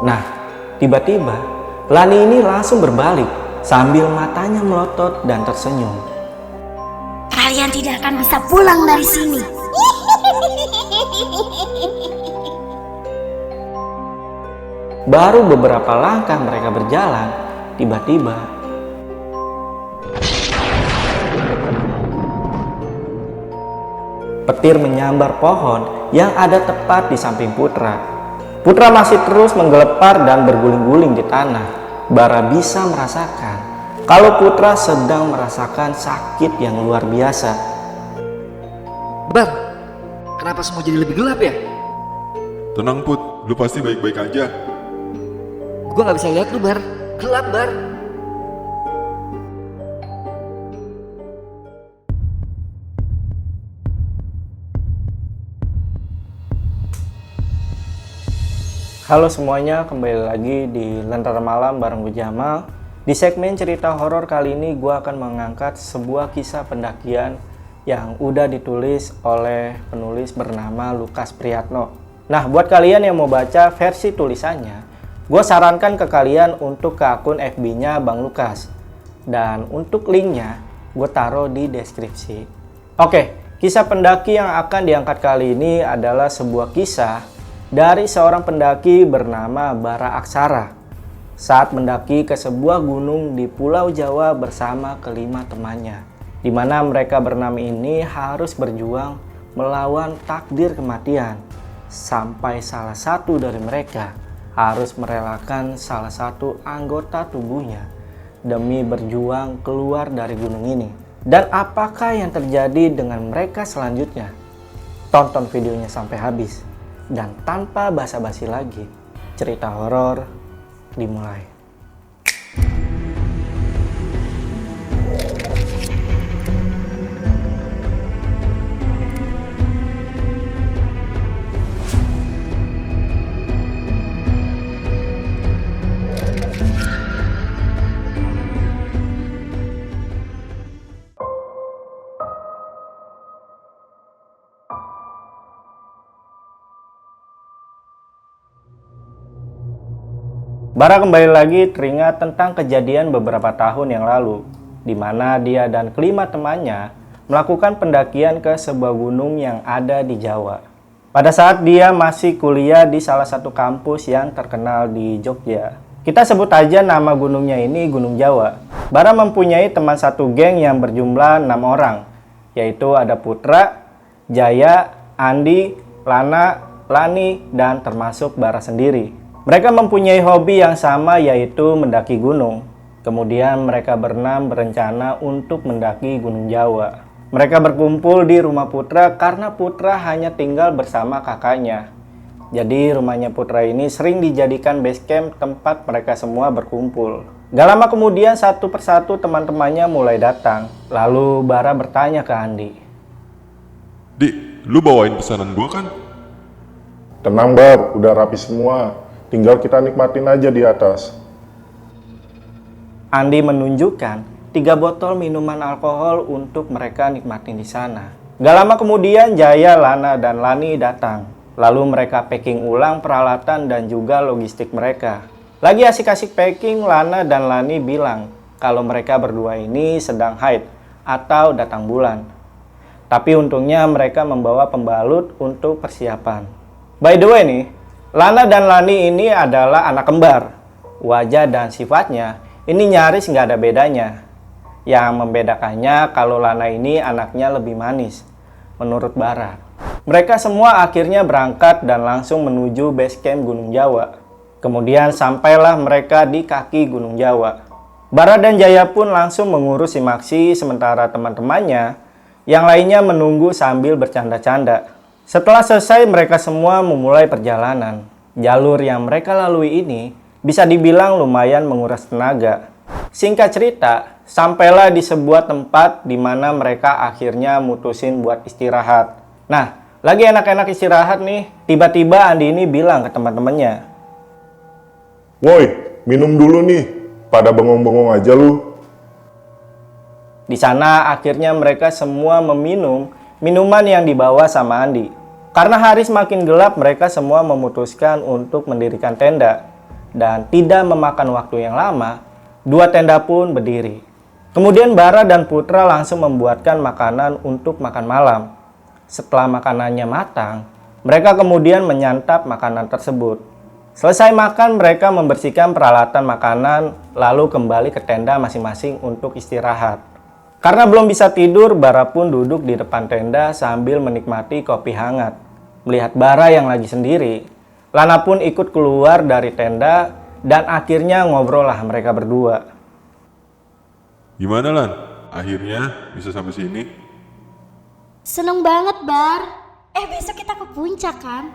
Nah, tiba-tiba Lani ini langsung berbalik sambil matanya melotot dan tersenyum. Kalian tidak akan bisa pulang dari sini. Baru beberapa langkah mereka berjalan, tiba-tiba petir menyambar pohon yang ada tepat di samping Putra. Putra masih terus menggelepar dan berguling-guling di tanah. Bara bisa merasakan kalau Putra sedang merasakan sakit yang luar biasa. Bar, kenapa semua jadi lebih gelap ya? Tenang Put, lu pasti baik-baik aja. Gue gak bisa lihat lu, Bar. Gelap, Bar. Halo semuanya, kembali lagi di Lentera Malam bareng gue Jamal. Di segmen cerita horor kali ini gue akan mengangkat sebuah kisah pendakian yang udah ditulis oleh penulis bernama Lukas Priyatno. Nah, buat kalian yang mau baca versi tulisannya, gue sarankan ke kalian untuk ke akun FB-nya Bang Lukas. Dan untuk linknya gue taruh di deskripsi. Oke, kisah pendaki yang akan diangkat kali ini adalah sebuah kisah dari seorang pendaki bernama Bara Aksara saat mendaki ke sebuah gunung di Pulau Jawa bersama kelima temannya, di mana mereka bernama ini harus berjuang melawan takdir kematian sampai salah satu dari mereka harus merelakan salah satu anggota tubuhnya demi berjuang keluar dari gunung ini. Dan apakah yang terjadi dengan mereka selanjutnya? Tonton videonya sampai habis. Dan tanpa basa-basi lagi, cerita horor dimulai. Bara kembali lagi teringat tentang kejadian beberapa tahun yang lalu, di mana dia dan kelima temannya melakukan pendakian ke sebuah gunung yang ada di Jawa. Pada saat dia masih kuliah di salah satu kampus yang terkenal di Jogja. Kita sebut aja nama gunungnya ini Gunung Jawa. Bara mempunyai teman satu geng yang berjumlah 6 orang, yaitu ada Putra, Jaya, Andi, Lana, Lani, dan termasuk Bara sendiri. Mereka mempunyai hobi yang sama, yaitu mendaki gunung. Kemudian mereka berenam berencana untuk mendaki Gunung Jawa. Mereka berkumpul di rumah Putra karena Putra hanya tinggal bersama kakaknya. Jadi rumahnya Putra ini sering dijadikan base camp tempat mereka semua berkumpul. Gak lama kemudian satu persatu teman-temannya mulai datang. Lalu Bara bertanya ke Andi. Dik, lu bawain pesanan gua kan? Tenang Bar, udah rapi semua. Tinggal kita nikmatin aja di atas. Andi menunjukkan 3 botol minuman alkohol untuk mereka nikmatin di sana. Gak lama kemudian Jaya, Lana, dan Lani datang. Lalu mereka packing ulang peralatan dan juga logistik mereka. Lagi asik-asik packing, Lana dan Lani bilang kalau mereka berdua ini sedang haid atau datang bulan. Tapi untungnya mereka membawa pembalut untuk persiapan. By the way nih, Lana dan Lani ini adalah anak kembar. Wajah dan sifatnya ini nyaris nggak ada bedanya. Yang membedakannya kalau Lana ini anaknya lebih manis, menurut Bara. Mereka semua akhirnya berangkat dan langsung menuju base camp Gunung Jawa. Kemudian sampailah mereka di kaki Gunung Jawa. Bara dan Jaya pun langsung mengurus si Maksi, sementara teman-temannya yang lainnya menunggu sambil bercanda-canda. Setelah selesai, mereka semua memulai perjalanan. Jalur yang mereka lalui ini bisa dibilang lumayan menguras tenaga. Singkat cerita, sampailah di sebuah tempat di mana mereka akhirnya mutusin buat istirahat. Nah, lagi enak-enak istirahat nih, tiba-tiba Andi ini bilang ke teman-temannya, Woi, minum dulu nih. Pada bengong-bengong aja lu. Di sana akhirnya mereka semua meminum minuman yang dibawa sama Andi. Karena hari semakin gelap, mereka semua memutuskan untuk mendirikan tenda. dan tidak memakan waktu yang lama, dua tenda pun berdiri. Kemudian Bara dan Putra langsung membuatkan makanan untuk makan malam. Setelah makanannya matang, mereka kemudian menyantap makanan tersebut. Selesai makan, mereka membersihkan peralatan makanan, lalu kembali ke tenda masing-masing untuk istirahat. Karena belum bisa tidur, Bara pun duduk di depan tenda sambil menikmati kopi hangat. Melihat Bara yang lagi sendiri, Lana pun ikut keluar dari tenda dan akhirnya ngobrol lah mereka berdua. Gimana Lan? Akhirnya bisa sampai sini? Seneng banget, Bar. Besok kita ke puncak kan?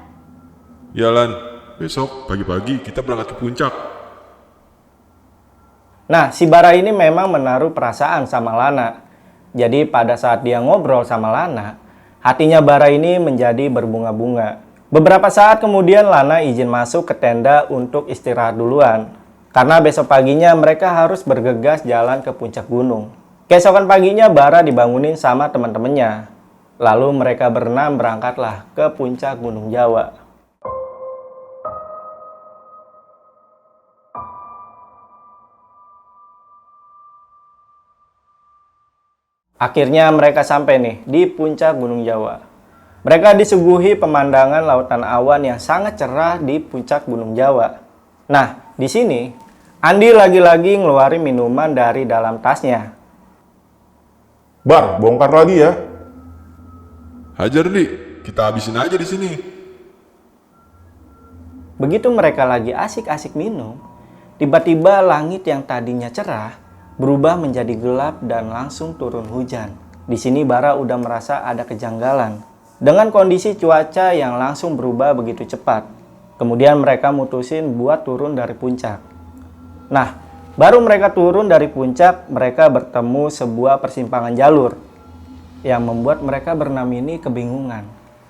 Ya Lan, besok pagi-pagi kita berangkat ke puncak. Nah, si Bara ini memang menaruh perasaan sama Lana. Jadi pada saat dia ngobrol sama Lana, hatinya Bara ini menjadi berbunga-bunga. Beberapa saat kemudian Lana izin masuk ke tenda untuk istirahat duluan. Karena besok paginya mereka harus bergegas jalan ke puncak gunung. Keesokan paginya Bara dibangunin sama teman-temannya. Lalu mereka berenam berangkatlah ke puncak Gunung Jawa. Akhirnya mereka sampai nih di puncak Gunung Jawa. Mereka disuguhi pemandangan lautan awan yang sangat cerah di puncak Gunung Jawa. Nah, di sini Andi lagi-lagi ngeluarin minuman dari dalam tasnya. Bar, bongkar lagi ya. Hajar Di, kita habisin aja di sini. Begitu mereka lagi asik-asik minum, tiba-tiba langit yang tadinya cerah berubah menjadi gelap dan langsung turun hujan. Di sini Bara udah merasa ada kejanggalan dengan kondisi cuaca yang langsung berubah begitu cepat. Kemudian mereka mutusin buat turun dari puncak. Nah, baru mereka turun dari puncak, mereka bertemu sebuah persimpangan jalur yang membuat mereka berenam ini kebingungan.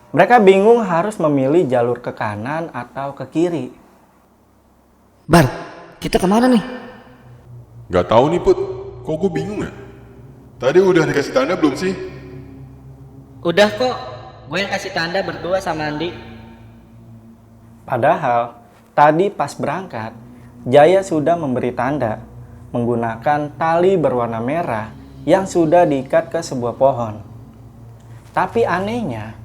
Mereka bingung harus memilih jalur ke kanan atau ke kiri. Bar, kita kemana nih? Gak tahu nih Put, kok gue bingung ya? Tadi udah dikasih tanda belum sih? Udah kok, gue yang kasih tanda berdua sama Andi. Padahal tadi pas berangkat, Jaya sudah memberi tanda menggunakan tali berwarna merah yang sudah diikat ke sebuah pohon. Tapi anehnya,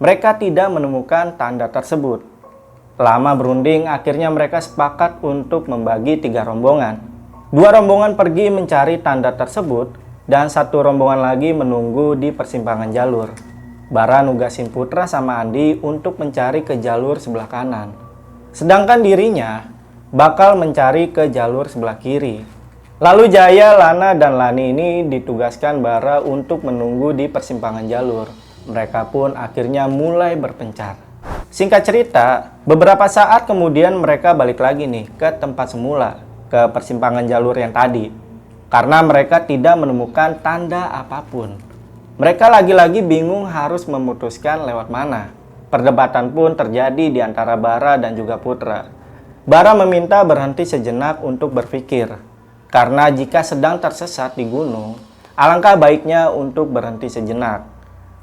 mereka tidak menemukan tanda tersebut. Lama berunding, akhirnya mereka sepakat untuk membagi 3 rombongan. 2 rombongan pergi mencari tanda tersebut, dan 1 rombongan lagi menunggu di persimpangan jalur. Bara nugasin Putra sama Andi untuk mencari ke jalur sebelah kanan. Sedangkan dirinya bakal mencari ke jalur sebelah kiri. Lalu Jaya, Lana, dan Lani ini ditugaskan Bara untuk menunggu di persimpangan jalur. Mereka pun akhirnya mulai berpencar. Singkat cerita, beberapa saat kemudian mereka balik lagi nih ke tempat semula, ke persimpangan jalur yang tadi. Karena mereka tidak menemukan tanda apapun. Mereka lagi-lagi bingung harus memutuskan lewat mana. Perdebatan pun terjadi di antara Bara dan juga Putra. Bara meminta berhenti sejenak untuk berpikir. Karena jika sedang tersesat di gunung, alangkah baiknya untuk berhenti sejenak.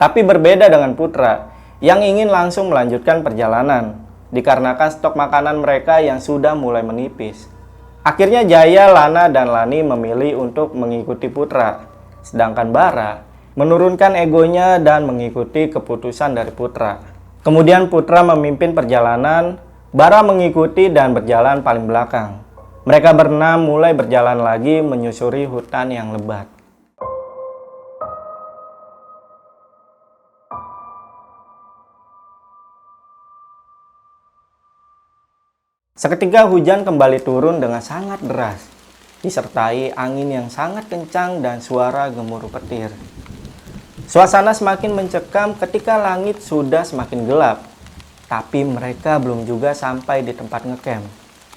Tapi berbeda dengan Putra yang ingin langsung melanjutkan perjalanan, dikarenakan stok makanan mereka yang sudah mulai menipis. Akhirnya Jaya, Lana, dan Lani memilih untuk mengikuti Putra. Sedangkan Bara menurunkan egonya dan mengikuti keputusan dari Putra. Kemudian Putra memimpin perjalanan, Bara mengikuti dan berjalan paling belakang. Mereka berenam mulai berjalan lagi menyusuri hutan yang lebat. Seketika hujan kembali turun dengan sangat deras, disertai angin yang sangat kencang dan suara gemuruh petir. Suasana semakin mencekam ketika langit sudah semakin gelap. Tapi mereka belum juga sampai di tempat ngecamp.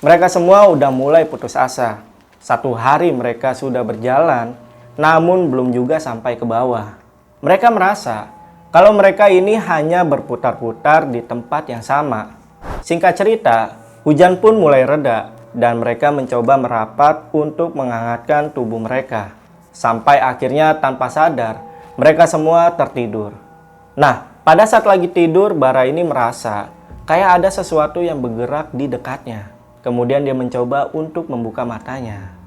Mereka semua udah mulai putus asa. 1 hari mereka sudah berjalan, namun belum juga sampai ke bawah. Mereka merasa kalau mereka ini hanya berputar-putar di tempat yang sama. Singkat cerita, hujan pun mulai reda dan mereka mencoba merapat untuk menghangatkan tubuh mereka. Sampai akhirnya tanpa sadar, mereka semua tertidur. Nah, pada saat lagi tidur, Bara ini merasa kayak ada sesuatu yang bergerak di dekatnya. Kemudian dia mencoba untuk membuka matanya.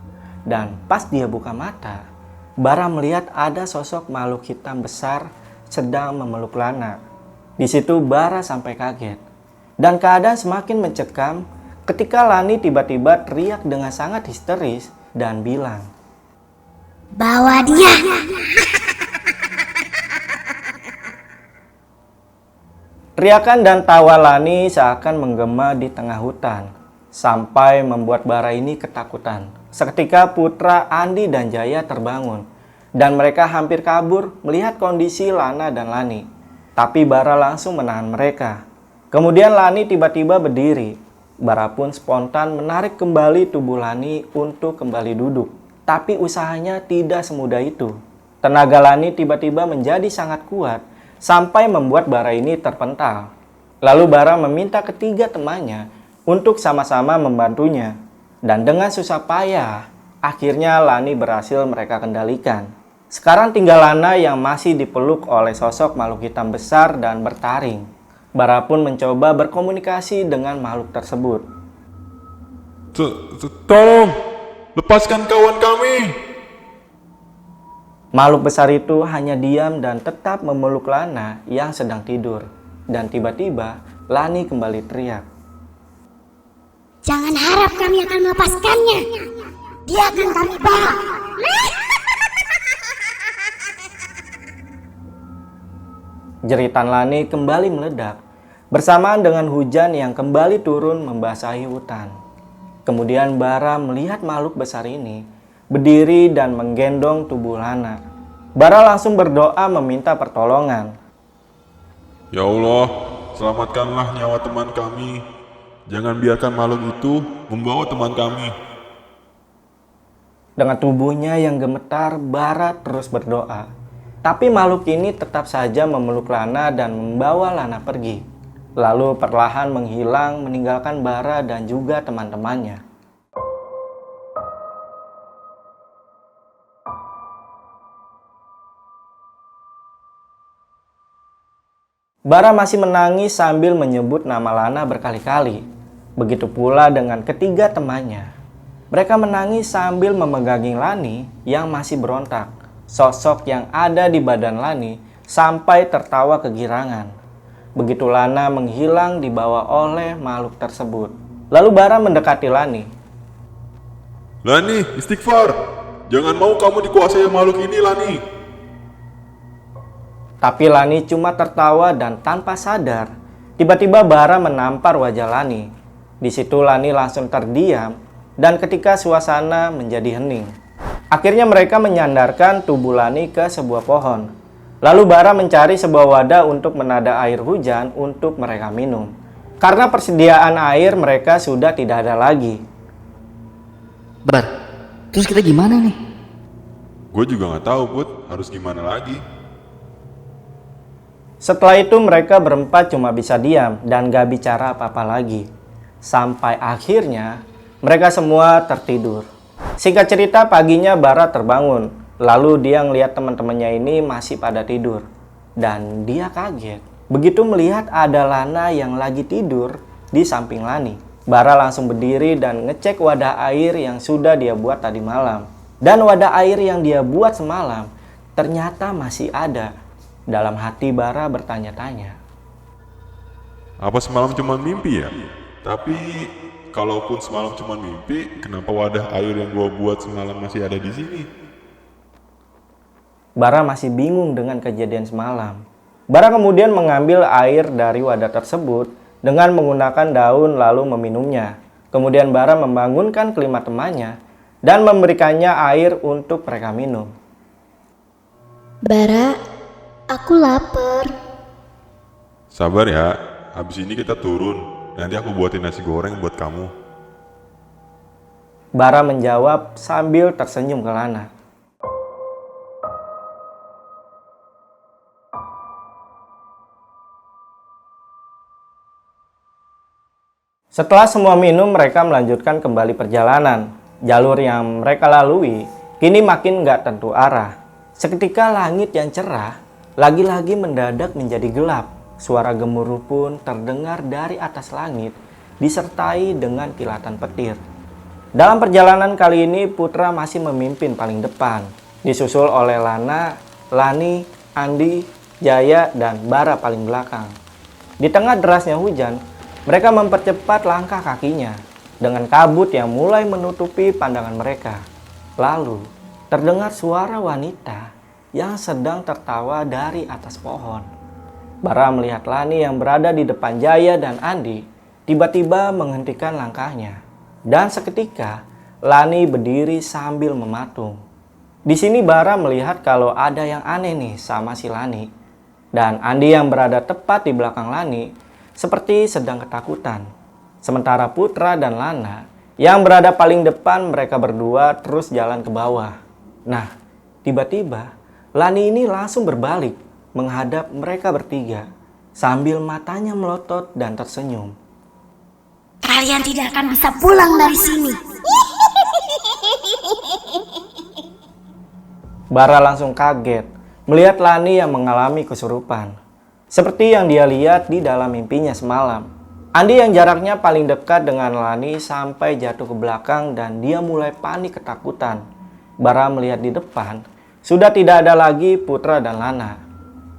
Dan pas dia buka mata, Bara melihat ada sosok makhluk hitam besar sedang memeluk Lana. Di situ Bara sampai kaget. Dan keadaan semakin mencekam ketika Lani tiba-tiba teriak dengan sangat histeris dan bilang, Bawa dia. teriakan dan tawa Lani seakan menggema di tengah hutan, sampai membuat Bara ini ketakutan. Seketika Putra, Andi, dan Jaya terbangun, dan mereka hampir kabur melihat kondisi Lana dan Lani. Tapi Bara langsung menahan mereka. Kemudian Lani tiba-tiba berdiri. Bara pun spontan menarik kembali tubuh Lani untuk kembali duduk. Tapi usahanya tidak semudah itu. Tenaga Lani tiba-tiba menjadi sangat kuat, sampai membuat Bara ini terpental. Lalu Bara meminta ketiga temannya untuk sama-sama membantunya. Dan dengan susah payah, akhirnya Lani berhasil mereka kendalikan. Sekarang tinggal Lana yang masih dipeluk oleh sosok makhluk hitam besar dan bertaring. Bara pun mencoba berkomunikasi dengan makhluk tersebut. Tolong, lepaskan kawan kami. Makhluk besar itu hanya diam dan tetap memeluk Lana yang sedang tidur. Dan tiba-tiba Lani kembali teriak. Jangan harap kami akan melepaskannya. Dia akan kami bawa. Jeritan Lani kembali meledak, bersamaan dengan hujan yang kembali turun membasahi hutan. Kemudian Bara melihat makhluk besar ini berdiri dan menggendong tubuh Lana. Bara langsung berdoa meminta pertolongan. Ya Allah, selamatkanlah nyawa teman kami. Jangan biarkan makhluk itu membawa teman kami. Dengan tubuhnya yang gemetar, Bara terus berdoa. Tapi makhluk ini tetap saja memeluk Lana dan membawa Lana pergi. Lalu perlahan menghilang meninggalkan Bara dan juga teman-temannya. Bara masih menangis sambil menyebut nama Lana berkali-kali. Begitu pula dengan ketiga temannya. Mereka menangis sambil memegangi Lani yang masih berontak. Sosok yang ada di badan Lani sampai tertawa kegirangan. Begitu Lana menghilang dibawa oleh makhluk tersebut. Lalu Bara mendekati Lani. Lani, istighfar. Jangan mau kamu dikuasai makhluk ini, Lani. Tapi Lani cuma tertawa dan tanpa sadar, tiba-tiba Bara menampar wajah Lani. Di situ Lani langsung terdiam dan ketika suasana menjadi hening. Akhirnya mereka menyandarkan tubuh Lani ke sebuah pohon. Lalu Bara mencari sebuah wadah untuk menada air hujan untuk mereka minum. Karena persediaan air mereka sudah tidak ada lagi. Bar, terus kita gimana nih? Gue juga nggak tahu, Put. Harus gimana lagi? Setelah itu mereka berempat cuma bisa diam dan gak bicara apa-apa lagi. Sampai akhirnya mereka semua tertidur. Singkat cerita paginya Bara terbangun. Lalu dia ngelihat teman-temannya ini masih pada tidur. Dan dia kaget. Begitu melihat ada Lana yang lagi tidur di samping Lani. Bara langsung berdiri dan ngecek wadah air yang sudah dia buat tadi malam. Dan wadah air yang dia buat semalam ternyata masih ada. Dalam hati Bara bertanya-tanya. Apa semalam cuma mimpi ya? Tapi kalaupun semalam cuma mimpi, kenapa wadah air yang gua buat semalam masih ada di sini? Bara masih bingung dengan kejadian semalam. Bara kemudian mengambil air dari wadah tersebut dengan menggunakan daun lalu meminumnya. Kemudian Bara membangunkan kelima temannya dan memberikannya air untuk mereka minum. Bara, aku lapar. Sabar ya, habis ini kita turun. Nanti aku buatin nasi goreng buat kamu. Bara menjawab sambil tersenyum ke Lana. Setelah semua minum, mereka melanjutkan kembali perjalanan. Jalur yang mereka lalui kini makin gak tentu arah. Seketika langit yang cerah lagi-lagi mendadak menjadi gelap. Suara gemuruh pun terdengar dari atas langit disertai dengan kilatan petir. Dalam perjalanan kali ini Putra masih memimpin paling depan, disusul oleh Lana, Lani, Andi, Jaya, dan Bara paling belakang. Di tengah derasnya hujan, mereka mempercepat langkah kakinya dengan kabut yang mulai menutupi pandangan mereka. Lalu terdengar suara wanita yang sedang tertawa dari atas pohon. Bara melihat Lani yang berada di depan Jaya dan Andi tiba-tiba menghentikan langkahnya. Dan seketika Lani berdiri sambil mematung. Di sini Bara melihat kalau ada yang aneh nih sama si Lani. Dan Andi yang berada tepat di belakang Lani seperti sedang ketakutan. Sementara Putra dan Lana yang berada paling depan, mereka berdua terus jalan ke bawah. Nah, tiba-tiba Lani ini langsung berbalik menghadap mereka bertiga sambil matanya melotot dan tersenyum. Kalian tidak akan bisa pulang dari sini. Bara langsung kaget melihat Lani yang mengalami kesurupan, seperti yang dia lihat di dalam mimpinya semalam. Andi yang jaraknya paling dekat dengan Lani sampai jatuh ke belakang dan dia mulai panik ketakutan. Bara melihat di depan, sudah tidak ada lagi Putra dan Lana.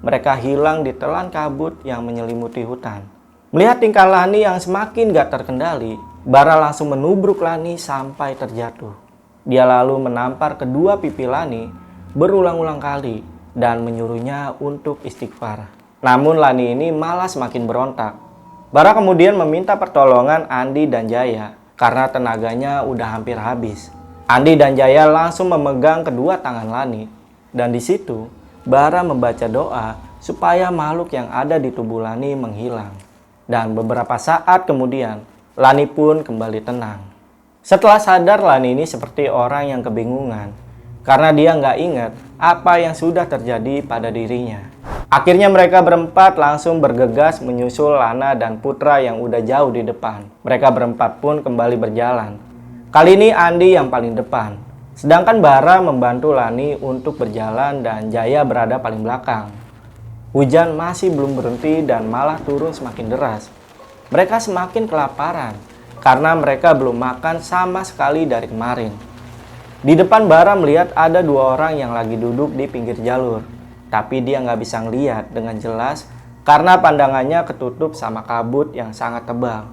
Mereka hilang di telan kabut yang menyelimuti hutan. Melihat tingkah Lani yang semakin gak terkendali, Bara langsung menubruk Lani sampai terjatuh. Dia lalu menampar kedua pipi Lani berulang-ulang kali dan menyuruhnya untuk istighfar. Namun Lani ini malah semakin berontak. Bara kemudian meminta pertolongan Andi dan Jaya karena tenaganya udah hampir habis. Andi dan Jaya langsung memegang kedua tangan Lani. Dan di situ Bara membaca doa supaya makhluk yang ada di tubuh Lani menghilang. Dan beberapa saat kemudian, Lani pun kembali tenang. Setelah sadar, Lani ini seperti orang yang kebingungan karena dia nggak ingat apa yang sudah terjadi pada dirinya. Akhirnya mereka berempat langsung bergegas menyusul Lana dan Putra yang udah jauh di depan. Mereka berempat pun kembali berjalan. Kali ini Andi yang paling depan, sedangkan Bara membantu Lani untuk berjalan dan Jaya berada paling belakang. Hujan masih belum berhenti dan malah turun semakin deras. Mereka semakin kelaparan karena mereka belum makan sama sekali dari kemarin. Di depan Bara melihat ada dua orang yang lagi duduk di pinggir jalur. Tapi dia nggak bisa ngeliat dengan jelas karena pandangannya ketutup sama kabut yang sangat tebal.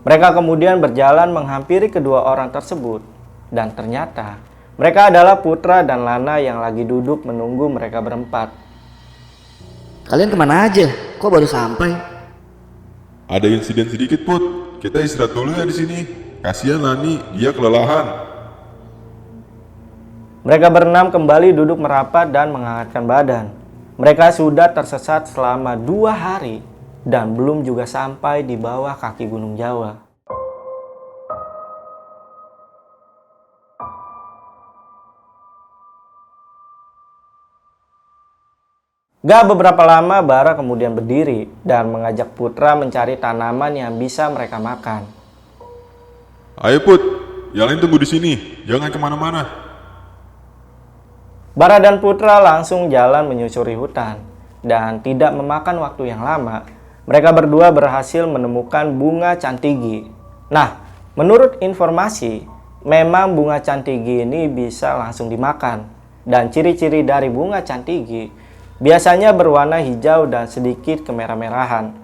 Mereka kemudian berjalan menghampiri kedua orang tersebut. Dan ternyata mereka adalah Putra dan Lana yang lagi duduk menunggu mereka berempat. Kalian kemana aja? Kok baru sampai? Ada insiden sedikit, Put. Kita istirahat dulu ya di sini. Kasihan Lani, dia kelelahan. Mereka berenam kembali duduk merapat dan menghangatkan badan. Mereka sudah tersesat selama 2 hari dan belum juga sampai di bawah kaki Gunung Jawa. Gak beberapa lama Bara kemudian berdiri dan mengajak Putra mencari tanaman yang bisa mereka makan. Ayo Put, yang lain tunggu di sini. Jangan kemana-mana. Bara dan Putra langsung jalan menyusuri hutan. Dan tidak memakan waktu yang lama, mereka berdua berhasil menemukan bunga cantigi. Nah, menurut informasi, memang bunga cantigi ini bisa langsung dimakan. Dan ciri-ciri dari bunga cantigi biasanya berwarna hijau dan sedikit kemerah-merahan.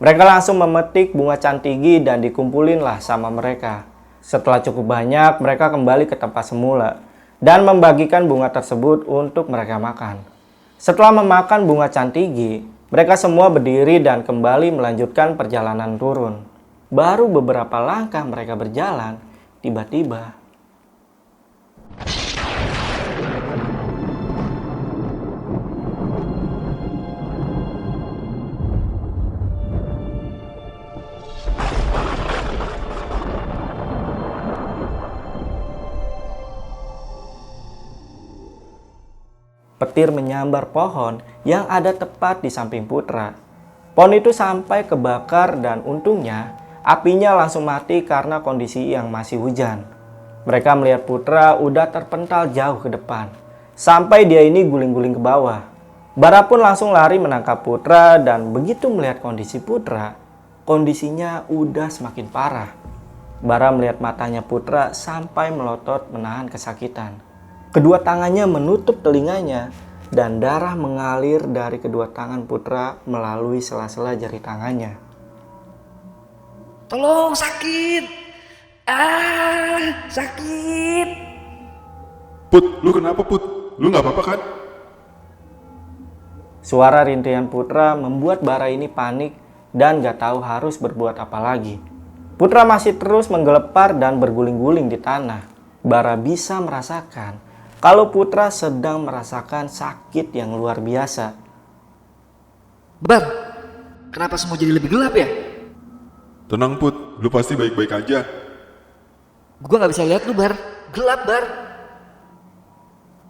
Mereka langsung memetik bunga cantigi dan dikumpulinlah sama mereka. Setelah cukup banyak, mereka kembali ke tempat semula dan membagikan bunga tersebut untuk mereka makan. Setelah memakan bunga cantigi, mereka semua berdiri dan kembali melanjutkan perjalanan turun. Baru beberapa langkah mereka berjalan, tiba-tiba petir menyambar pohon yang ada tepat di samping Putra. Pohon itu sampai kebakar dan untungnya apinya langsung mati karena kondisi yang masih hujan. Mereka melihat Putra udah terpental jauh ke depan, sampai dia ini guling-guling ke bawah. Bara pun langsung lari menangkap Putra dan begitu melihat kondisi Putra, kondisinya udah semakin parah. Bara melihat matanya Putra sampai melotot menahan kesakitan. Kedua tangannya menutup telinganya dan darah mengalir dari kedua tangan Putra melalui sela-sela jari tangannya. Tolong, sakit! Sakit! Put, lu kenapa Put? Lu nggak apa-apa kan? Suara rintihan Putra membuat Bara ini panik dan gak tahu harus berbuat apa lagi. Putra masih terus menggelepar dan berguling-guling di tanah. Bara bisa merasakan kalau Putra sedang merasakan sakit yang luar biasa. Bar, kenapa semua jadi lebih gelap ya? Tenang Put, lu pasti baik-baik aja. Gua nggak bisa lihat lu, Bar. Gelap, Bar.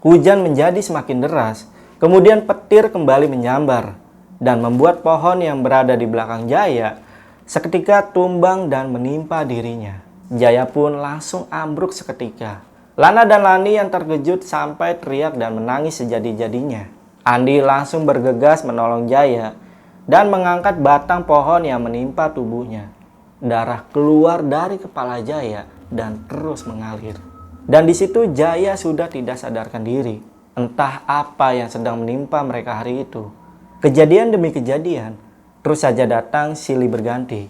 Hujan menjadi semakin deras, kemudian petir kembali menyambar dan membuat pohon yang berada di belakang Jaya seketika tumbang dan menimpa dirinya. Jaya pun langsung ambruk seketika. Lana dan Lani yang terkejut sampai teriak dan menangis sejadi-jadinya. Andi langsung bergegas menolong Jaya dan mengangkat batang pohon yang menimpa tubuhnya. Darah keluar dari kepala Jaya dan terus mengalir. Dan di situ Jaya sudah tidak sadarkan diri. Entah apa yang sedang menimpa mereka hari itu. Kejadian demi kejadian terus saja datang silih berganti.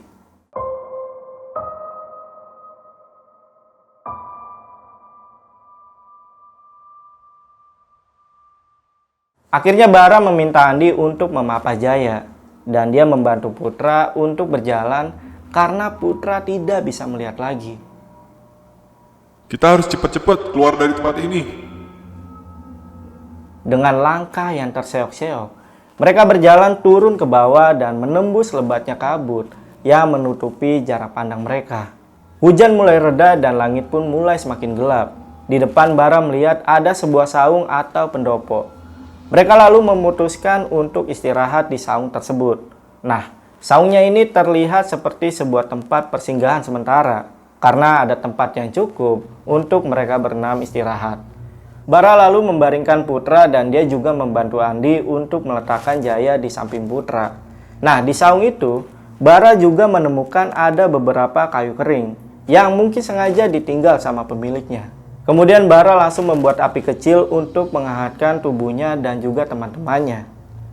Akhirnya Bara meminta Andi untuk memapah Jaya dan dia membantu Putra untuk berjalan karena Putra tidak bisa melihat lagi. Kita harus cepat-cepat keluar dari tempat ini. Dengan langkah yang terseok-seok, mereka berjalan turun ke bawah dan menembus lebatnya kabut yang menutupi jarak pandang mereka. Hujan mulai reda dan langit pun mulai semakin gelap. Di depan Bara melihat ada sebuah saung atau pendopo. Mereka lalu memutuskan untuk istirahat di saung tersebut. Nah, saungnya ini terlihat seperti sebuah tempat persinggahan sementara karena ada tempat yang cukup untuk mereka berenam istirahat. Bara lalu membaringkan Putra dan dia juga membantu Andi untuk meletakkan Jaya di samping Putra. Nah, di saung itu, Bara juga menemukan ada beberapa kayu kering yang mungkin sengaja ditinggal sama pemiliknya. Kemudian Bara langsung membuat api kecil untuk menghangatkan tubuhnya dan juga teman-temannya.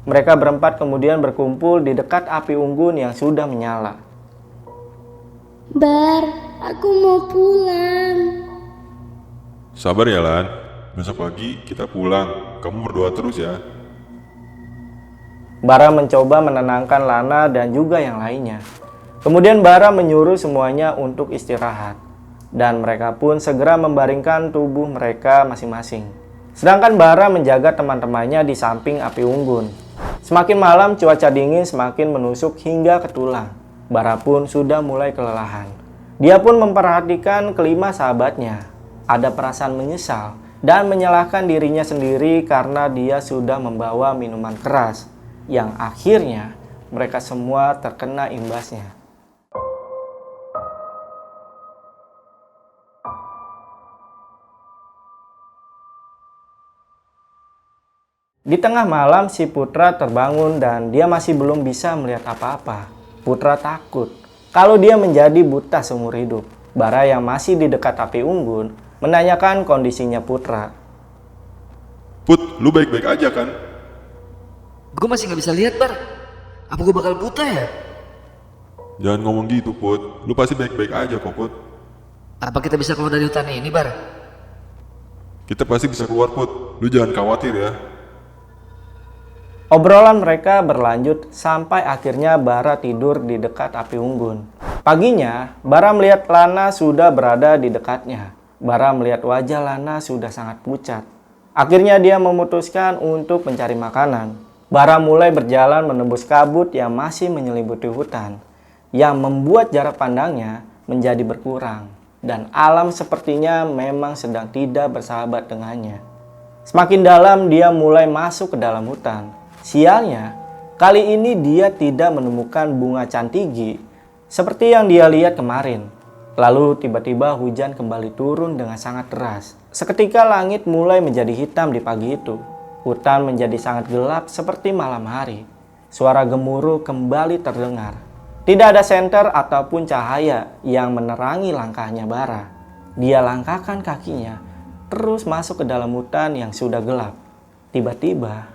Mereka berempat kemudian berkumpul di dekat api unggun yang sudah menyala. Bar, aku mau pulang. Sabar ya Lan, besok pagi kita pulang. Kamu berdoa terus ya. Bara mencoba menenangkan Lana dan juga yang lainnya. Kemudian Bara menyuruh semuanya untuk istirahat. Dan mereka pun segera membaringkan tubuh mereka masing-masing. Sedangkan Bara menjaga teman-temannya di samping api unggun. Semakin malam cuaca dingin semakin menusuk hingga ke tulang. Bara pun sudah mulai kelelahan. Dia pun memperhatikan kelima sahabatnya. Ada perasaan menyesal dan menyalahkan dirinya sendiri karena dia sudah membawa minuman keras yang akhirnya mereka semua terkena imbasnya. Di tengah malam si Putra terbangun dan dia masih belum bisa melihat apa-apa. Putra takut kalau dia menjadi buta seumur hidup. Bara yang masih di dekat api unggun menanyakan kondisinya Putra. Put, lu baik-baik aja kan? Gue masih nggak bisa lihat, Bar. Apa gue bakal buta ya? Jangan ngomong gitu Put, lu pasti baik-baik aja kok Put. Apa kita bisa keluar dari hutan ini, Bar? Kita pasti bisa keluar Put, lu jangan khawatir ya. Obrolan mereka berlanjut sampai akhirnya Bara tidur di dekat api unggun. Paginya, Bara melihat Lana sudah berada di dekatnya. Bara melihat wajah Lana sudah sangat pucat. Akhirnya dia memutuskan untuk mencari makanan. Bara mulai berjalan menembus kabut yang masih menyelimuti hutan, yang membuat jarak pandangnya menjadi berkurang. Dan alam sepertinya memang sedang tidak bersahabat dengannya. Semakin dalam dia mulai masuk ke dalam hutan. Sialnya, kali ini dia tidak menemukan bunga cantigi seperti yang dia lihat kemarin. Lalu tiba-tiba hujan kembali turun dengan sangat deras. Seketika langit mulai menjadi hitam di pagi itu. Hutan menjadi sangat gelap seperti malam hari. Suara gemuruh kembali terdengar. Tidak ada senter ataupun cahaya yang menerangi langkahnya Bara. Dia langkahkan kakinya, terus masuk ke dalam hutan yang sudah gelap. Tiba-tiba,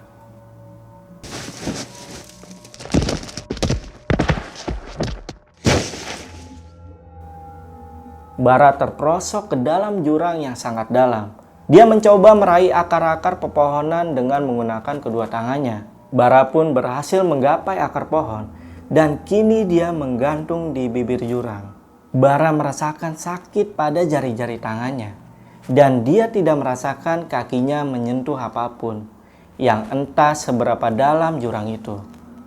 Bara terperosok ke dalam jurang yang sangat dalam. Dia mencoba meraih akar-akar pepohonan dengan menggunakan kedua tangannya. Bara pun berhasil menggapai akar pohon dan kini dia menggantung di bibir jurang. Bara merasakan sakit pada jari-jari tangannya dan dia tidak merasakan kakinya menyentuh apapun yang entah seberapa dalam jurang itu.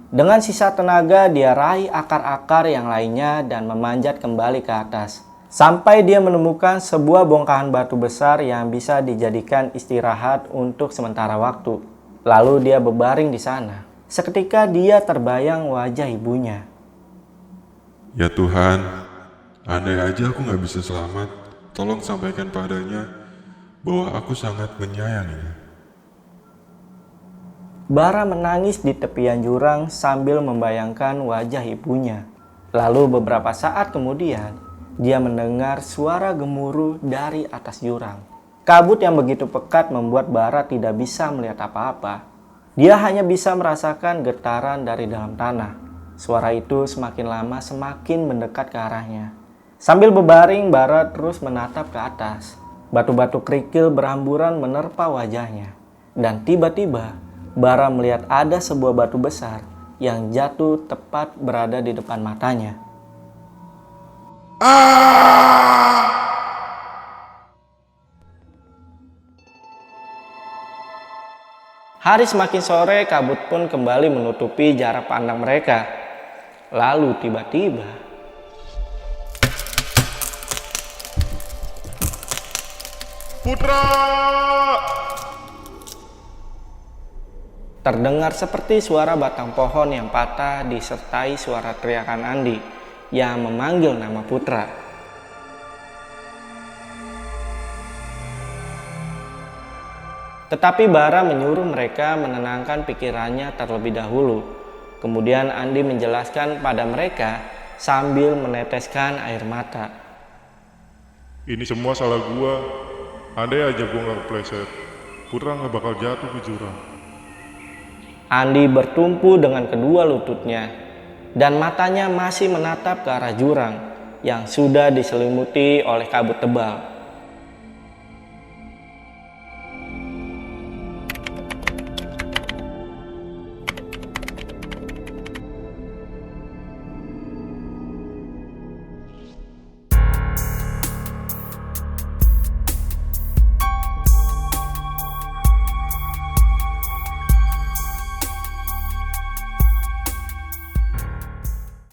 Dengan sisa tenaga dia raih akar-akar yang lainnya dan memanjat kembali ke atas. Sampai dia menemukan sebuah bongkahan batu besar yang bisa dijadikan istirahat untuk sementara waktu. Lalu dia berbaring di sana. Seketika dia terbayang wajah ibunya. Ya Tuhan, andai aja aku nggak bisa selamat, tolong sampaikan padanya bahwa aku sangat menyayanginya. Bara menangis di tepian jurang sambil membayangkan wajah ibunya. Lalu beberapa saat kemudian, dia mendengar suara gemuruh dari atas jurang. Kabut yang begitu pekat membuat Bara tidak bisa melihat apa-apa. Dia hanya bisa merasakan getaran dari dalam tanah. Suara itu semakin lama semakin mendekat ke arahnya. Sambil berbaring, Bara terus menatap ke atas. Batu-batu kerikil berhamburan menerpa wajahnya. Dan tiba-tiba, Bara melihat ada sebuah batu besar yang jatuh tepat berada di depan matanya. Hari semakin sore, kabut pun kembali menutupi jarak pandang mereka. Lalu tiba-tiba, Putra! terdengar seperti suara batang pohon yang patah disertai suara teriakan Andi yang memanggil nama Putra. Tetapi Bara menyuruh mereka menenangkan pikirannya terlebih dahulu. Kemudian Andi menjelaskan pada mereka sambil meneteskan air mata. Ini semua salah gua. Andai aja gua nggak kepleset, Putra nggak bakal jatuh ke jurang. Andi bertumpu dengan kedua lututnya dan matanya masih menatap ke arah jurang yang sudah diselimuti oleh kabut tebal.